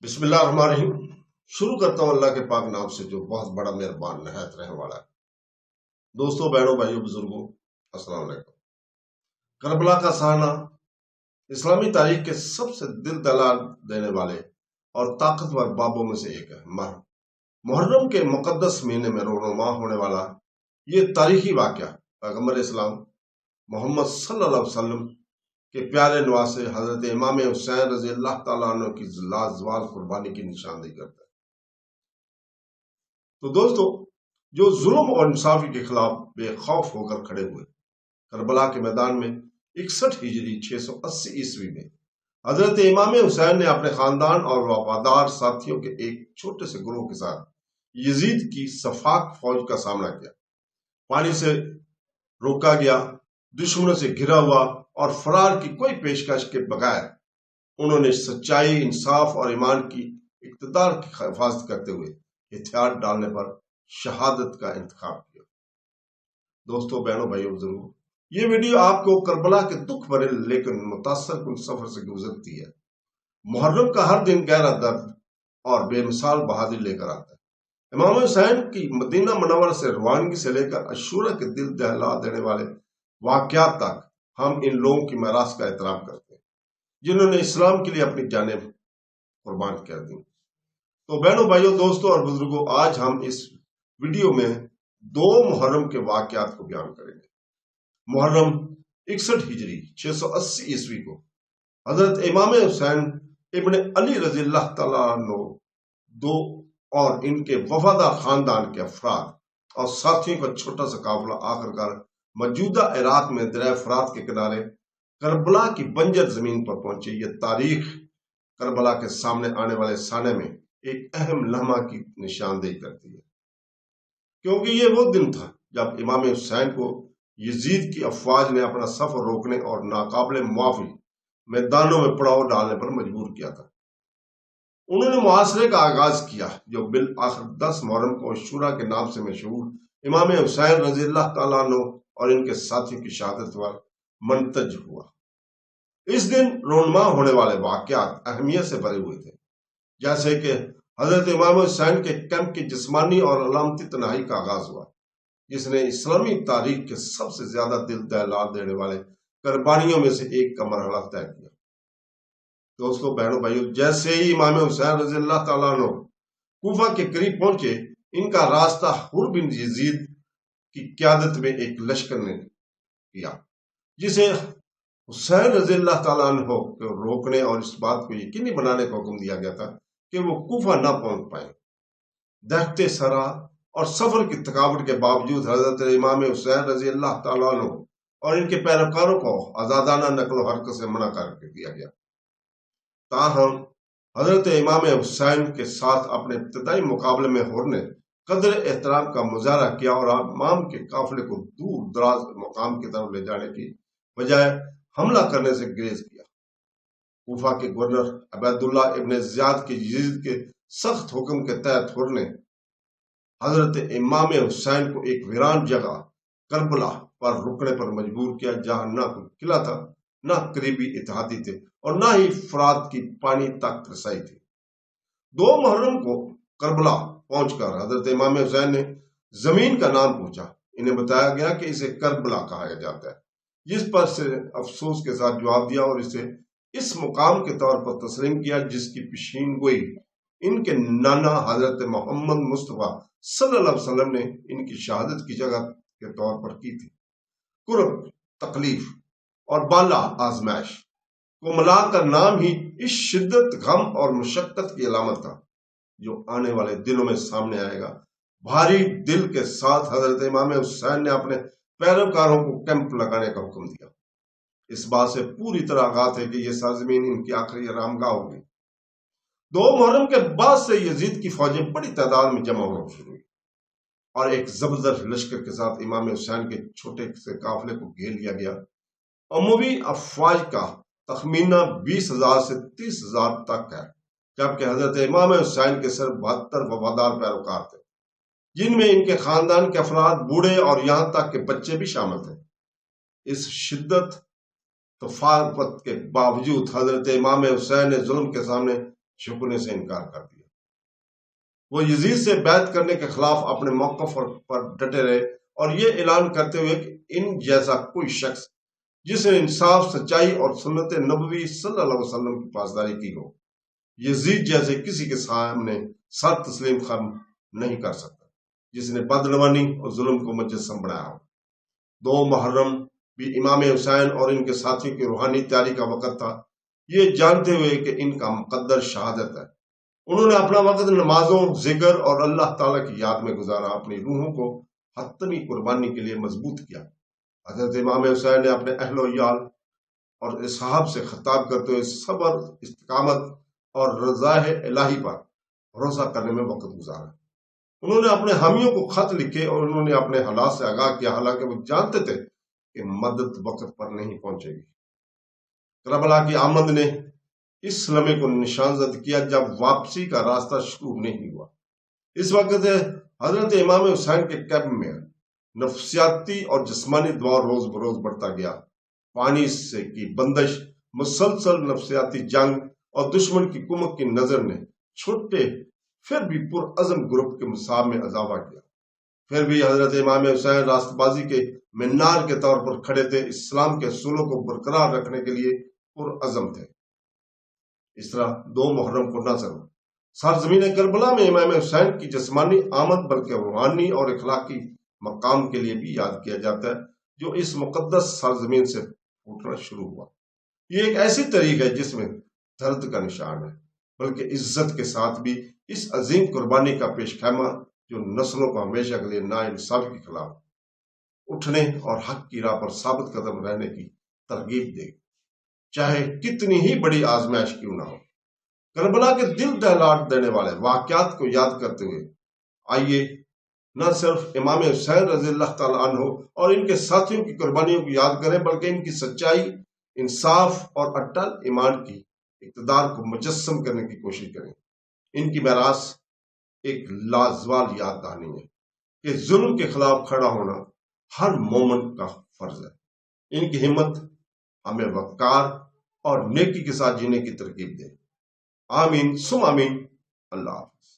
बिस्मिल्लाह रहमान रहीम। शुरू करता हूँ अल्लाह के पाक नाम से जो बहुत बड़ा मेहरबान नहायत रहने वाला है। दोस्तों, बहनों, भाइयों, बुजुर्गों, अस्सलाम वालेकुम। करबला का सहाना इस्लामी तारीख के सबसे दिल दहला देने वाले और ताकतवर बाबों में से एक है। मुहर्रम के मुकद्दस महीने में रोनुमा होने वाला ये तारीखी वाक़या पैगंबर इस्लाम मोहम्मद सल्लल्लाहु अलैहि वसल्लम के प्यारे नवासे हजरत इमाम हुसैन रजी अल्लाह तआला अन्हु की लाजवाब कुर्बानी की निशानदेही करता है। तो दोस्तों, जो जुल्म और इंसाफी के खिलाफ बेखौफ होकर खड़े हुए करबला के मैदान में 61 हिजरी 680 ईस्वी में हजरत इमाम हुसैन ने अपने खानदान और वफादार साथियों के एक छोटे से ग्रोह के साथ यजीद की सफाक फौज का सामना किया। पानी से रोका गया, दुश्मनों से घिरा हुआ और फरार की कोई पेशकश के बगैर उन्होंने सच्चाई, इंसाफ और ईमान की इक़्तिदार की हिफाजत करते हुए हथियार डालने पर शहादत का इंतखाब किया। दोस्तों, बहनों, भाइयों, बुजुर्गों, ये वीडियो आपको करबला के दुख भरे लेकिन मुतासरकुन सफर से गुजरती है। मुहर्रम का हर दिन गहरा दर्द और बेमिसाल बहादुरी लेकर आता है। इमाम हुसैन की मदीना मुनव्वरा से रवानगी से लेकर अशूरा के दिल दहला देने वाले वाक़यात तक हम इन लोगों की मीरास का एहतराम करते हैं जिन्होंने इस्लाम के लिए अपनी जानें कुर्बान कर दी। तो बहनों, भाइयों, दोस्तों और बुजुर्गों, आज हम इस वीडियो में 2 मुहर्रम के वाक़यात को बयान करेंगे। मुहर्रम 61 हिजरी 680 ईस्वी को हजरत इमाम हुसैन इब्न अली रज़ी अल्लाह तआला अन्हु दो और इनके वफादार खानदान के अफराद और साथियों का छोटा सा काफिला आखिरकार मौजूदा इराक में दरिया फरात के किनारे करबला की बंजर जमीन पर पहुंचे। यह तारीख करबला के सामने आने वाले साने में एक अहम लम्हा की निशानदेही करती है, क्योंकि ये वो दिन था जब इमाम हुसैन को यजीद की अफवाज ने अपना सफर रोकने और नाकाबिले मुआफी मैदानों में पड़ाव डालने पर मजबूर किया था। उन्होंने मुआसरे का आगाज किया जो बिल आखिर 10 मुहर्रम को अशूरा के नाम से मशहूर इमाम हुसैन रजी अल्लाह तआला अन्हु और इनके साथियों की शहादत पर मुंतज हुआ। इस दिन रोनुमा होने वाले वाक़यात अहमियत से भरे हुए थे, जैसे कि हजरत इमाम हुसैन के कैंप की जिस्मानी और अलामती तनाही का आगाज हुआ, जिसने इस्लामी तारीख के सबसे ज्यादा दिल दहला देने वाले कुर्बानियों में से एक का मरहला तय किया। दोस्तों, बहनों, भाइयों, जैसे ही इमाम हुसैन रज़ी अल्लाह तआला अन्हु कूफा के करीब पहुंचे, इनका रास्ता हुर बिन यजीद की क़यादत में एक लश्कर ने किया, जिसे हुसैन रज़ी अल्लाह तआला अन्हु को रोकने और इस बात को यकीनी बनाने का हुक्म दिया गया था कि वो कूफा न पहुंच पाए। दहकते सरा और सफर की थकावट के बावजूद हजरत इमाम हुसैन रज़ी अल्लाह तआला अन्हु और इनके पैरोकारों को आजादाना नकलो हरकत से मना कर दिया गया। ताहम हजरत इमाम हुसैन के साथ अपने इब्तदाई मुकाबले में हुर ने कदर एहतराम का मुजाहरा किया और इमाम के काफिले को दूर दराज मुकाम की तरफ ले जाने की बजाय हमला करने से गुरेज किया। कूफा के गवर्नर अबैदुल्ला इब्न ज़ियाद के यजीद के सख्त हुक्म के तहत हुर ने हजरत इमाम हुसैन को एक वीरान जगह करबला पर रुकने पर मजबूर किया, जहां ना कोई किला था, ना करीबी इत्तेहादी थे और ना ही फरात की पानी तक रसाई थी। 2 मुहर्रम को करबला पहुंचकर हजरत इमाम हुसैन ने जमीन का नाम पूछा। इन्हें बताया गया कि इसे करबला कहा जाता है, जिस पर से अफसोस के साथ जवाब दिया और इसे इस मुकाम के तौर पर तस्लीम किया जिसकी पेशीन गोई इनके नाना हजरत मोहम्मद मुस्तफा सल्लल्लाहु अलैहि वसल्लम ने इनकी शहादत की जगह के तौर पर की थी। कुर्ब, तकलीफ और बाला आजमाइश को मिलाकर नाम ही इस शिद्दत, गम और मुशक्कत की अलामत था जो आने वाले दिनों में सामने आएगा। भारी दिल के साथ हजरत इमाम हुसैन ने अपने पैरोकारों को कैंप लगाने का हुक्म दिया। इस बात से पूरी तरह आगाह है कि यह सरजमीन इनकी आखिरी आरामगाह होगी। 2 मुहर्रम के बाद से यजीद की फौजें बड़ी तादाद में जमा होना शुरू हुई और एक जबरदस्त लश्कर के साथ इमाम हुसैन के छोटे से काफिले को घेर लिया गया। अमवी अफवाज का तखमीना 20,000 से 30,000 तक है, जबकि हजरत इमाम हुसैन के सिर्फ 72 वफादार पैरोकार थे, जिनमें इनके खानदान के अफराद, बूढ़े और यहाँ तक के बच्चे भी शामिल थे। इस शिद्दत तफावत के बावजूद हजरत इमाम हुसैन ने जुल्म के सामने جھکنے سے انکار کر دیا۔ وہ یزید سے بیعت کرنے کے خلاف اپنے موقف پر ڈٹے رہے اور یہ اعلان کرتے ہوئے کہ ان جیسا کوئی شخص جس نے انصاف، سچائی اور سنت نبوی صلی اللہ علیہ وسلم کی پاسداری کی ہو، یزید جیسے کسی کے سامنے سر تسلیم خم نہیں کر سکتا جس نے بدعنوانی اور ظلم کو مجسم بنایا ہو۔ 2 محرم بھی امام حسین اور ان کے ساتھیوں کی روحانی تیاری کا وقت تھا، یہ جانتے ہوئے کہ ان کا مقدر شہادت ہے۔ انہوں نے اپنا وقت نمازوں، ذکر اور اللہ تعالیٰ کی یاد میں گزارا، اپنی روحوں کو حتمی قربانی کے لیے مضبوط کیا۔ حضرت امام حسین نے اپنے اہل و عیال اور اصحاب سے خطاب کرتے ہوئے صبر، استقامت اور رضا الہی پر بھروسہ کرنے میں وقت گزارا۔ انہوں نے اپنے حامیوں کو خط لکھے اور انہوں نے اپنے حالات سے آگاہ کیا، حالانکہ وہ جانتے تھے کہ مدد وقت پر نہیں پہنچے گی۔ کربلا کی آمد نے اس لمحے کو نشان زد کیا جب واپسی کا راستہ شروع نہیں ہوا۔ اس وقت حضرت امام حسین کے قلب میں نفسیاتی اور جسمانی دباؤ روز بروز بڑھتا گیا۔ پانی سے کی بندش، مسلسل نفسیاتی جنگ اور دشمن کی کمک کی نظر نے چھوٹے پھر بھی پرعزم گروپ کے مصاب میں اضافہ کیا۔ پھر بھی حضرت امام حسین راست بازی کے مینار کے طور پر کھڑے تھے، اسلام کے اصولوں کو برقرار رکھنے کے لیے پرعزم تھے۔ اس طرح 2 محرم کو نہ صرف سرزمین کربلا میں امام حسین کی جسمانی آمد بلکہ روحانی اور اخلاقی مقام کے لیے بھی یاد کیا جاتا ہے جو اس مقدس سرزمین سے پھوٹنا شروع ہوا۔ یہ ایک ایسی تاریخ ہے جس میں درد کا نشان ہے، بلکہ عزت کے ساتھ بھی اس عظیم قربانی کا پیش خیمہ جو نسلوں کو ہمیشہ کے لیے ناانصافی کے خلاف اٹھنے اور حق کی راہ پر ثابت قدم رہنے کی ترغیب دے گی، چاہے کتنی ہی بڑی آزمائش کیوں نہ ہو۔ کربلا کے دل دہلا دینے والے واقعات کو یاد کرتے ہوئے آئیے نہ صرف امام حسین رضی اللہ تعالیٰ عنہ اور ان کے ساتھیوں کی قربانیوں کو یاد کریں، بلکہ ان کی سچائی، انصاف اور اٹل ایمان کی اقتدار کو مجسم کرنے کی کوشش کریں۔ ان کی میراث ایک لازوال یاد دہانی ہے کہ ظلم کے خلاف کھڑا ہونا ہر مومن کا فرض ہے۔ ان کی ہمت ہمیں وقار اور نیکی کے ساتھ جینے کی ترغیب دے۔ آمین ثم آمین۔ اللہ حافظ۔